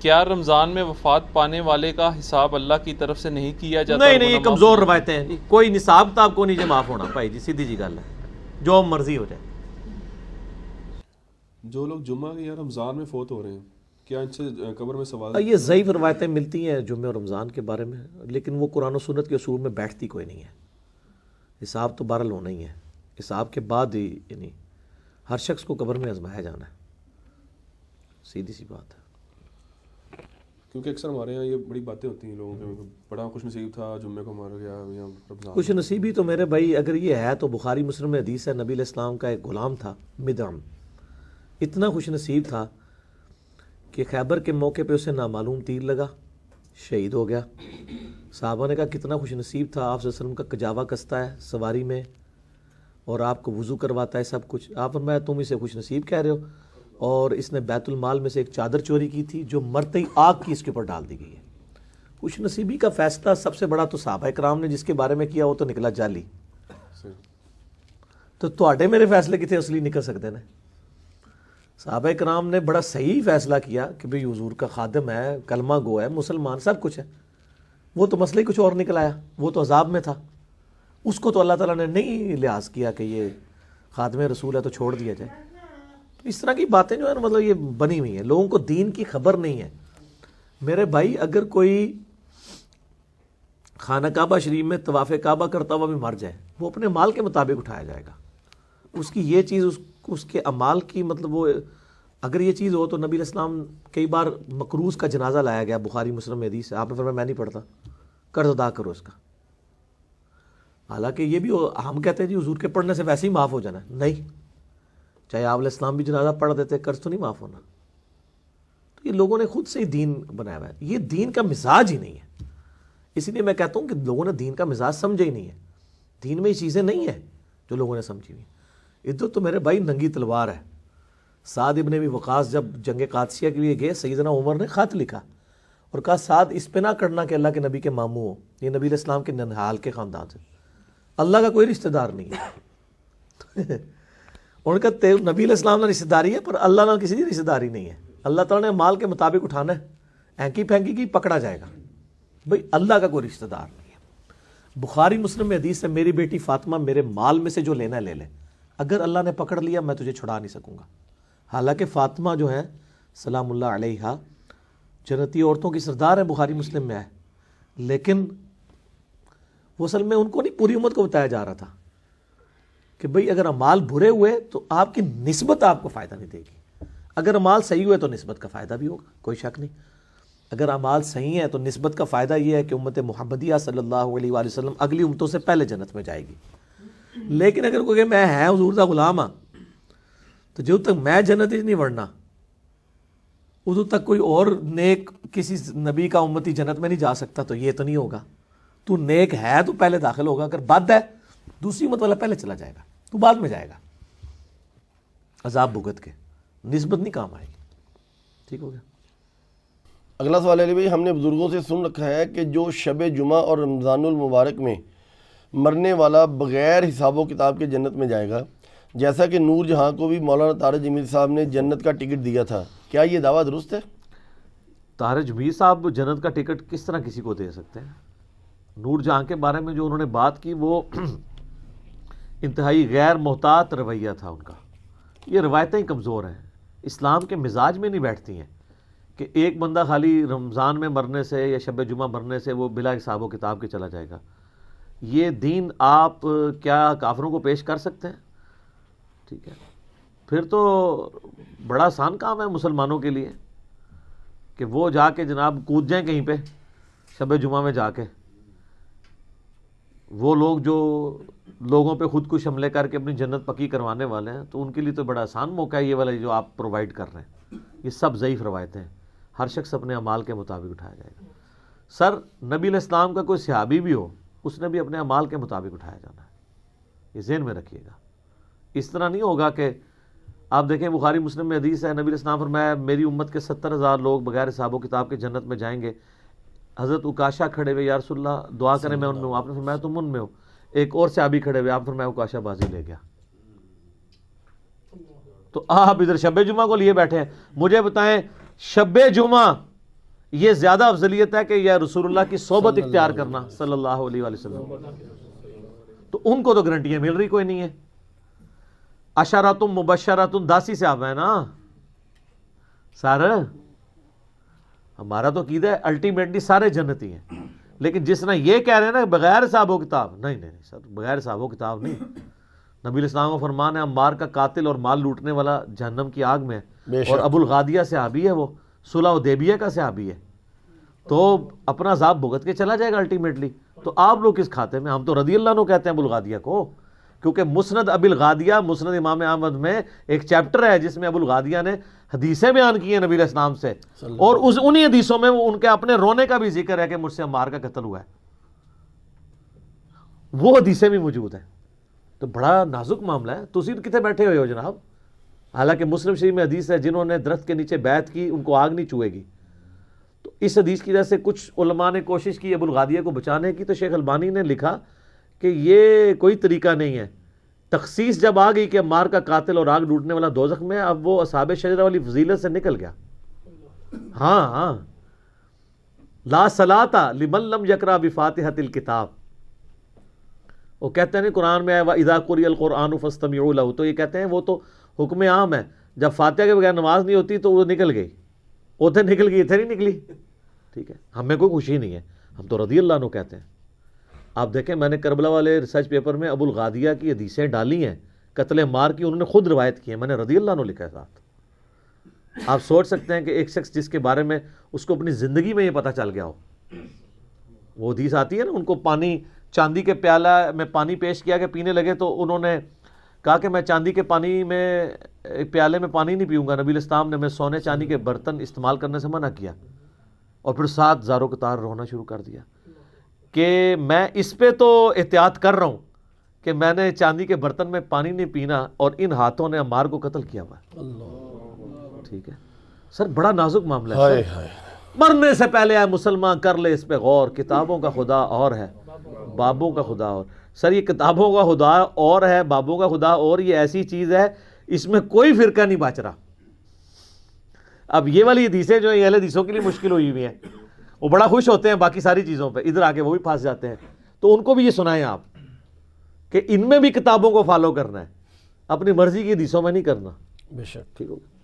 کیا رمضان میں وفات پانے والے کا حساب اللہ کی طرف سے نہیں کیا جاتا؟ نہیں نہیں، یہ کمزور روایتیں ہیں، کوئی نصاب تو آپ کو نہیں معاف ہونا بھائی جی، سیدھی جی گل ہے، جو مرضی ہو جائے۔ جو لوگ جمعہ یا رمضان میں فوت ہو رہے ہیں، کیا ان سے قبر میں سوال؟ یہ ضعیف روایتیں ملتی ہیں جمعہ اور رمضان کے بارے میں، لیکن وہ قرآن و سنت کے اصول میں بیٹھتی کوئی نہیں ہے۔ حساب تو بہرحال ہونا ہی ہے، حساب کے بعد ہی یعنی ہر شخص کو قبر میں آزمایا جانا ہے، سیدھی سی بات ہے۔ کیونکہ اکثر ہمارے یہاں یہ بڑی باتیں ہوتی ہیں لوگوں کے، بڑا خوش نصیب تھا جمعے کو مار گیا یا رمضان۔ خوش نصیبی تو میرے بھائی اگر یہ ہے تو بخاری مسلم میں حدیث ہے، نبی علیہ السلام کا ایک غلام تھا مدعم، اتنا خوش نصیب تھا کہ خیبر کے موقع پہ اسے نامعلوم تیر لگا، شہید ہو گیا۔ صحابہ نے کہا کتنا خوش نصیب تھا، آپ صلی اللہ علیہ وسلم کا کجاوا کستا ہے سواری میں اور آپ کو وضو کرواتا ہے سب کچھ۔ آپ فرمایا تم اسے خوش نصیب کہہ رہے ہو، اور اس نے بیت المال میں سے ایک چادر چوری کی تھی جو مرتے ہی آگ کی اس کے اوپر ڈال دی گئی ہے۔ خوش نصیبی کا فیصلہ سب سے بڑا تو صحابہ کرام نے جس کے بارے میں کیا وہ تو نکلا جعلی، تو تواڈے میرے فیصلے کتنے اصلی نکل سکتے ہیں؟ صحابہ کرام نے بڑا صحیح فیصلہ کیا کہ بھئی حضور کا خادم ہے، کلمہ گو ہے، مسلمان سب کچھ ہے، وہ تو مسئلہ ہی کچھ اور نکل آیا، وہ تو عذاب میں تھا، اس کو تو اللہ تعالیٰ نے نہیں لحاظ کیا کہ یہ خادم رسول ہے تو چھوڑ دیا جائے۔ تو اس طرح کی باتیں جو ہے نا مطلب یہ بنی ہوئی ہیں، لوگوں کو دین کی خبر نہیں ہے۔ میرے بھائی اگر کوئی خانہ کعبہ شریف میں طواف کعبہ کرتا ہوا بھی مر جائے، وہ اپنے مال کے مطابق اٹھایا جائے گا، اس کی یہ چیز اس کے اعمال کی مطلب وہ اگر یہ چیز ہو تو نبی علیہ السلام کئی بار مقروض کا جنازہ لایا گیا، بخاری مسلم میں حدیث ہے، آپ نے فرمایا میں نہیں پڑھتا، قرض ادا کرو اس کا۔ حالانکہ یہ بھی ہم کہتے ہیں جی حضور کے پڑھنے سے ویسے ہی معاف ہو جانا ہے، نہیں، چاہے آپ علیہ السلام بھی جنازہ پڑھ دیتے قرض تو نہیں معاف ہونا۔ تو یہ لوگوں نے خود سے ہی دین بنایا ہوا ہے، یہ دین کا مزاج ہی نہیں ہے۔ اسی لیے میں کہتا ہوں کہ لوگوں نے دین کا مزاج سمجھا ہی نہیں ہے، دین میں یہ چیزیں نہیں ہیں جو لوگوں نے سمجھی ہوئی۔ ادھر تو میرے بھائی ننگی تلوار ہے۔ سعد ابن ابی وقاص جب جنگ قادسیہ کے لیے گئے، سیدنا عمر نے خط لکھا اور کہا سعد اس پہ نہ کرنا کہ اللہ کے نبی کے ماموں ہو، یہ نبی علیہ السلام کے ننہال کے خاندان سے، اللہ کا کوئی رشتہ دار نہیں ہے۔ ان کا نبی علیہ السلام نے رشتہ داری ہے پر اللہ نہ کسی کی رشتہ داری نہیں ہے، اللہ تعالیٰ نے مال کے مطابق اٹھانا ہے، اینکی پھینکی کی پکڑا جائے گا، بھئی اللہ کا کوئی رشتہ دار نہیں ہے۔ بخاری مسلم میں حدیث ہے میری بیٹی فاطمہ میرے مال میں سے جو لینا ہے لے لے، اگر اللہ نے پکڑ لیا میں تجھے چھڑا نہیں سکوں گا۔ حالانکہ فاطمہ جو ہے سلام اللہ علیہا جنتی عورتوں کی سردار ہے، بخاری مسلم میں ہے، لیکن وہ اصل میں ان کو نہیں پوری امت کو بتایا جا رہا تھا کہ بھئی اگر اعمال برے ہوئے تو آپ کی نسبت آپ کو فائدہ نہیں دے گی، اگر اعمال صحیح ہوئے تو نسبت کا فائدہ بھی ہوگا، کوئی شک نہیں۔ اگر اعمال صحیح ہیں تو نسبت کا فائدہ یہ ہے کہ امت محمدیہ صلی اللہ علیہ وآلہ وسلم اگلی امتوں سے پہلے جنت میں جائے گی۔ لیکن اگر کوئی کہ میں ہے حضور کا غلام ہاں تو جب تک میں جنت ہی نہیں بڑھنا ادھر تک کوئی اور نیک کسی نبی کا امتی جنت میں نہیں جا سکتا، تو یہ تو نہیں ہوگا۔ تو نیک ہے تو پہلے داخل ہوگا، اگر بد ہے دوسری امت والا پہلے چلا جائے گا، تو بعد میں جائے گا عذاب بھگت کے، نسبت نہیں کام آئے گی۔ ٹھیک ہو گیا۔ اگلا سوال ہے بھائی، ہم نے بزرگوں سے سن رکھا ہے کہ جو شب جمعہ اور رمضان المبارک میں مرنے والا بغیر حساب و کتاب کے جنت میں جائے گا، جیسا کہ نور جہاں کو بھی مولانا طارق جمیل صاحب نے جنت کا ٹکٹ دیا تھا، کیا یہ دعویٰ درست ہے؟ طارق جمیل صاحب جنت کا ٹکٹ کس طرح کسی کو دے سکتے ہیں؟ نور جہاں کے بارے میں جو انہوں نے بات کی وہ انتہائی غیر محتاط رویہ تھا ان کا۔ یہ روایتیں ہی کمزور ہیں، اسلام کے مزاج میں نہیں بیٹھتی ہیں کہ ایک بندہ خالی رمضان میں مرنے سے یا شب جمعہ مرنے سے وہ بلا حساب و کتاب کے چلا جائے گا۔ یہ دین آپ کیا کافروں کو پیش کر سکتے ہیں؟ ٹھیک ہے، پھر تو بڑا آسان کام ہے مسلمانوں کے لیے کہ وہ جا کے جناب کود جائیں کہیں پہ شب جمعہ میں جا کے، وہ لوگ جو لوگوں پہ خود کش حملے کر کے اپنی جنت پکی کروانے والے ہیں، تو ان کے لیے تو بڑا آسان موقع ہے یہ والا جو آپ پرووائڈ کر رہے ہیں۔ یہ سب ضعیف روایتیں ہیں، ہر شخص اپنے اعمال کے مطابق اٹھایا جائے گا۔ سر نبی علیہ السلام کا کوئی صحابی بھی ہو، اس نے بھی اپنے اعمال کے مطابق اٹھایا جانا ہے، یہ ذہن میں رکھیے گا۔ اس طرح نہیں ہوگا کہ آپ دیکھیں بخاری مسلم میں حدیث ہے، نبی علیہ السلام فرمایا میری امت کے 70,000 لوگ بغیر حساب و کتاب کے جنت میں جائیں گے۔ حضرت عکاشہ کھڑے ہوئے، یا رسول اللہ دعا کریں میں ان میں ہوں، آپ نے فرمایا تم ان میں ہو۔ ایک اور صحابی کھڑے ہوئے، آپ نے فرمایا عکاشہ بازی لے گیا۔ تو آپ ادھر شب جمعہ کو لیے بیٹھے ہیں، مجھے بتائیں شب جمعہ یہ زیادہ افضلیت ہے کہ یا رسول اللہ کی صحبت اختیار کرنا صلی اللہ علیہ وآلہ وسلم. تو ان کو تو گارنٹیاں مل رہی کوئی نہیں ہے. اشاراتم مبشراتم 10 سے آپ ہیں نا سر. ہمارا تو عقیدہ ہے الٹیمیٹلی سارے جنتی ہیں، لیکن جس طرح یہ کہہ رہے ہیں نا بغیر حساب و کتاب، نہیں سر، بغیر حساب و کتاب نہیں. نبی الاسلام کا فرمان ہے عمار کا قاتل اور مال لوٹنے والا جہنم کی آگ میں ہے، اور ابو الغادیہ صحابی ہے، وہ صلح حدیبیہ کا صحابی ہے، تو اپنا عذاب بھگت کے چلا جائے گا الٹیمیٹلی. تو آپ لوگ کس کھاتے میں؟ ہم تو رضی اللہ عنہ کہتے ہیں ابو الغادیہ کو، کیونکہ مسند ابی الغادیہ مسند امام احمد میں ایک چیپٹر ہے جس میں ابو الغادیہ نے حدیثیں بیان کی ہیں نبی علیہ السلام سے، اور انہی حدیثوں میں ان کے اپنے رونے کا بھی ذکر ہے کہ مجھ سے عمار کا قتل ہوا ہے، وہ حدیثیں بھی موجود ہیں. تو بڑا نازک معاملہ ہے. تسی کتنے بیٹھے ہوئے ہو جناب؟ حالانکہ مسلم شریف میں حدیث ہے جنہوں نے درخت کے نیچے بیعت کی ان کو آگ نہیں چوئے گی. تو اس حدیث کی وجہ سے کچھ علماء نے کوشش کی ابو الغادیہ کو بچانے کی، تو شیخ البانی نے لکھا کہ یہ کوئی طریقہ نہیں ہے. تخصیص جب آ گئی کہ عمار کا قاتل اور آگ لوٹنے والا دوزخ میں، اب وہ اصحاب شجرہ والی فضیلت سے نکل گیا. ہاں لا صلاۃ لمن لم یقرأ بفاتحۃ الکتاب. وہ کہتے ہیں قرآن میں وَإِذَا قُرِئَ الْقُرْآنُ فَاسْتَمِعُوا لَهُ، تو یہ کہتے ہیں وہ تو حکم عام ہے، جب فاتحہ کے بغیر نماز نہیں ہوتی تو وہ نکل گئی، ادھر نکل گئی ادھر نہیں نکلی. ٹھیک ہے، ہمیں کوئی خوشی نہیں ہے، ہم تو رضی اللہ عنہ کہتے ہیں. آپ دیکھیں میں نے کربلا والے ریسرچ پیپر میں ابو الغادیہ کی حدیثیں ڈالی ہیں قتل عمار کی، انہوں نے خود روایت کی ہے، میں نے رضی اللہ عنہ لکھا ہے ساتھ. آپ سوچ سکتے ہیں کہ ایک شخص جس کے بارے میں اس کو اپنی زندگی میں یہ پتہ چل گیا ہو. وہ حدیث آتی ہے نا، ان کو پانی چاندی کے پیالہ میں پانی پیش کیا کہ پینے لگے، تو انہوں نے کہا کہ میں چاندی کے پانی میں پیالے میں پانی نہیں پیوں گا، نبی الاسلام نے میں سونے چاندی کے برتن استعمال کرنے سے منع کیا، اور پھر ساتھ زاروں قطار رونا شروع کر دیا کہ میں اس پہ تو احتیاط کر رہا ہوں کہ میں نے چاندی کے برتن میں پانی نہیں پینا، اور ان ہاتھوں نے عمار کو قتل کیا ہوا ہے. ٹھیک ہے سر، بڑا نازک معاملہ ہے سر. مرنے سے پہلے آئے مسلمان کر لے اس پہ غور، کتابوں کا خدا اور ہے بابوں کا خدا اور. سر یہ کتابوں کا خدا اور ہے بابوں کا خدا اور، یہ ایسی چیز ہے اس میں کوئی فرقہ نہیں بچ رہا. اب یہ والی حدیثیں جو ہیں اہل حدیثوں کے لیے مشکل ہوئی ہوئی ہیں، وہ بڑا خوش ہوتے ہیں باقی ساری چیزوں پہ، ادھر آ کے وہ بھی پھنس جاتے ہیں. تو ان کو بھی یہ سنائیں آپ کہ ان میں بھی کتابوں کو فالو کرنا ہے، اپنی مرضی کی حدیثوں میں نہیں کرنا. بے شک. ٹھیک ہوگا.